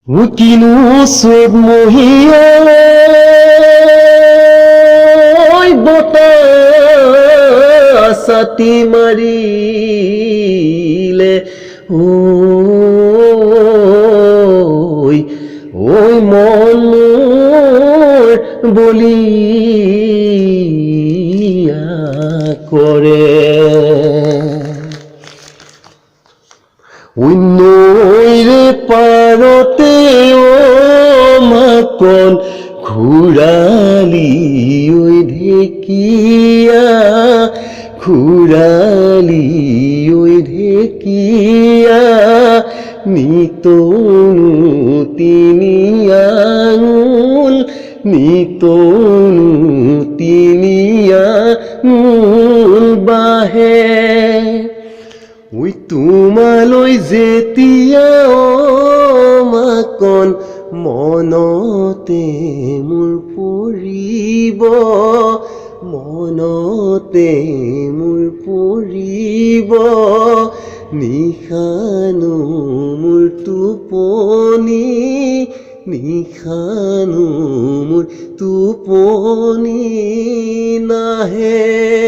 কিনো চোদ মহিয়াই বতাহ ছাতি মাৰিলে ঐ মন মোৰ বলিয়া কৰে নৈৰে পাৰতে মাকন ঘূৰালি ঐ ঢেকীয়া ঘূৰালি ঐ ঢেকীয়া নিতনো তিনি আঙুল নিতনো তিনি আঙুল বাহে তোমালৈ যেতিয়া মাকন মনতে মোৰ পৰিব মনতে মোৰ পৰিব নিশানো মোৰ টোপনি নিশানো মোৰ টোপনি নাহে